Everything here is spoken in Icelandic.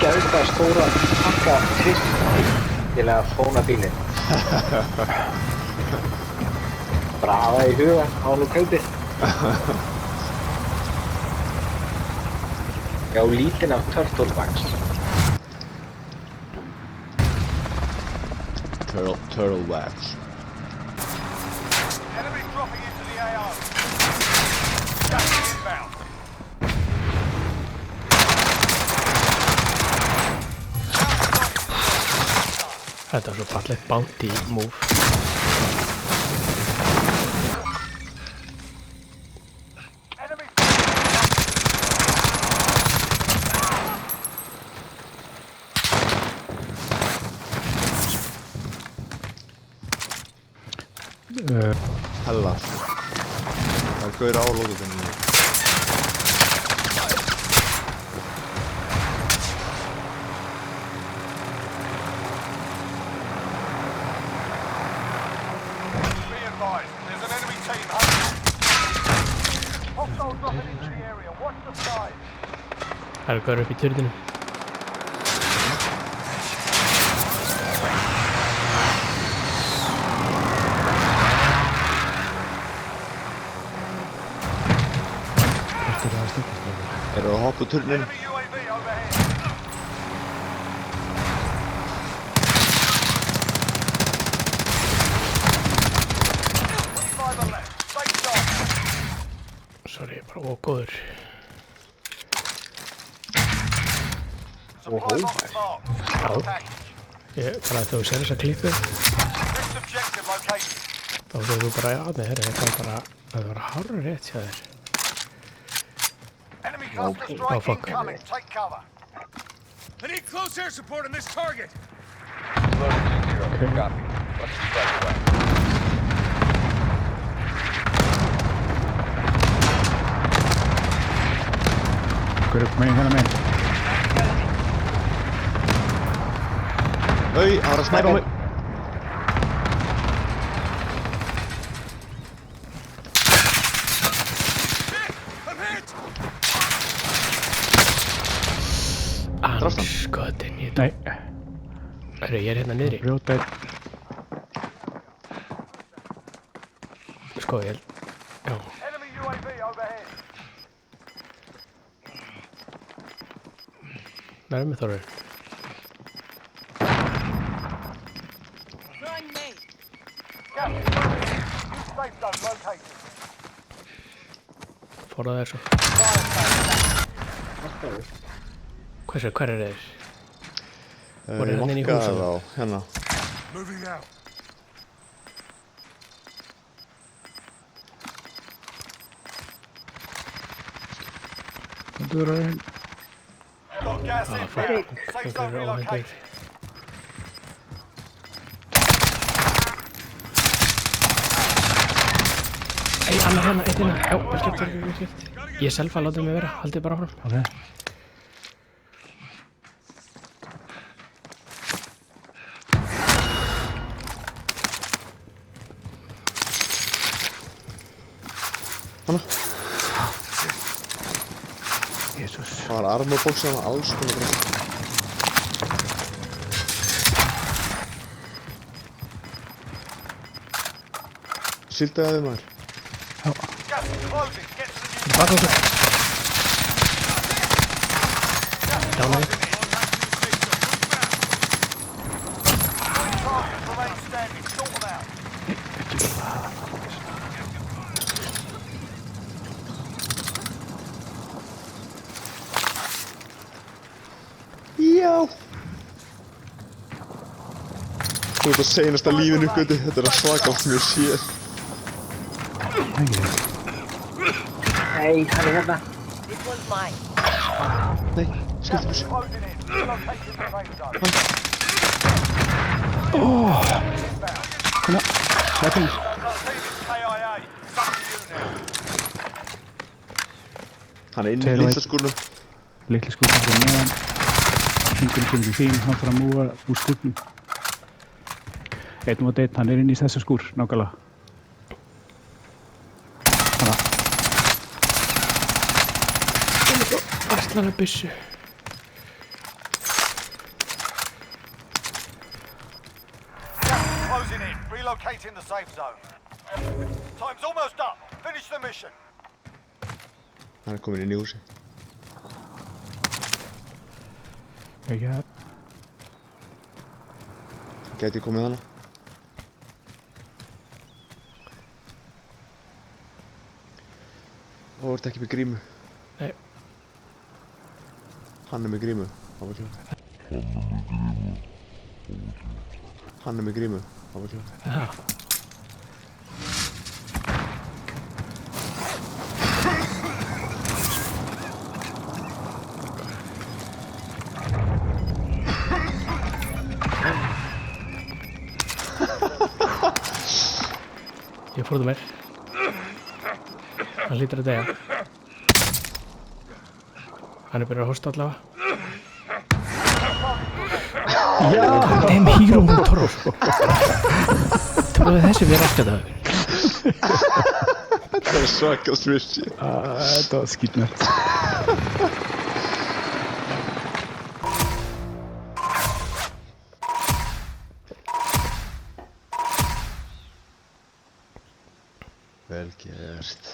gæðist að stóra pakka trist til að fóna bílinn. Bara hafa það í huga á nú kaupið. Já, lítinn af turtle wax. Turtle wax. Enemy dropping into the AO. Gas inbound. Þetta var svo fallegt bounty move. Enemy Hella. Það er gaur á lóðufinni. be advised. There's an enemy team hunting. Hostile dropping into the area. Watch the skies. Það er gaur upp í turninum. Eru að hoppa úr turnin? Enemy UAV overhead. By the left. Stay sharp. Sorry, ég er bara ógóður. Supply box marked. Já. Package. Ég bara þegar þú sér þessa klippu, Next objective located. þá segir þú bara, já, nei, herri, þetta er bara, það var hárrétt hjá þér. Enemy cluster Oh, strike fuck. incoming. Take cover. I need close air support on this target. Copy. Let's strike away. Hver er megin hérna megin? Auð, það var að snæpa mig. I'm hit. Andskotin, ég Nei, Herri, ég er hérna niðri. brjóta einn. Sko, ég já, Enemy UAV overhead. nærmi Þórður. Gas is moving. New safe zone located. Fór það svo. Hver er þeir? Voru hérna inni í Markaði húsinu? þá, hérna. Moving out. Þú eru einn. Got gas Ah, inbound. fuck. Safe Einhver zone er óhendur. relocated. Ei, annar hérna, eitt hérna. Já, vel gert, vel gert. Ég er selfa, látið mig vera, haldið bara áfram. Ok. Hanna. Jésús. Það var armorboxan og alls konar breytt. Sildaði þið maður. Gas is closing. Get to the new Bak okkur. Dánaði. targets remain standing. Sort them out. Já. Þú ert að seinasta lífinu götu, þetta er að svaka sem ég sé. Nei, hann er hérna. This one's mine. Nei, skiltu Gas is þessu. closing in. Relocating the safe zone. Inbound. Hérna, weapons. Team is KIA. Back to you now. Hann er inn í Tveir og litla einn. skúrnum. Litli skúrnum fyrir neðan. Hringurinn kemur til þín, hann þarf að múa úr skúrnum. Einn mot einn, hann er inn í þessa skúr, nákvæmlega. Hanna. Ætlar að byssu. closing in. Relocating the safe zone. Time's almost up. Finish the mission. Hann komin inn í húsi. Ekki það. Gæti komið hana. Þú ert ekki með grímu. Nei. Hann er með grímu. Það var klart. Hann er með grímu. Það var klart. Já. Ég fór það meir. Hann lítur að deyja. Hann er byrjað að hosta allavega. Já! Damn hero motor. Trúið þessi mér ekki að það. Það er svakast vissi. Þetta var skýtnett. Vel gert.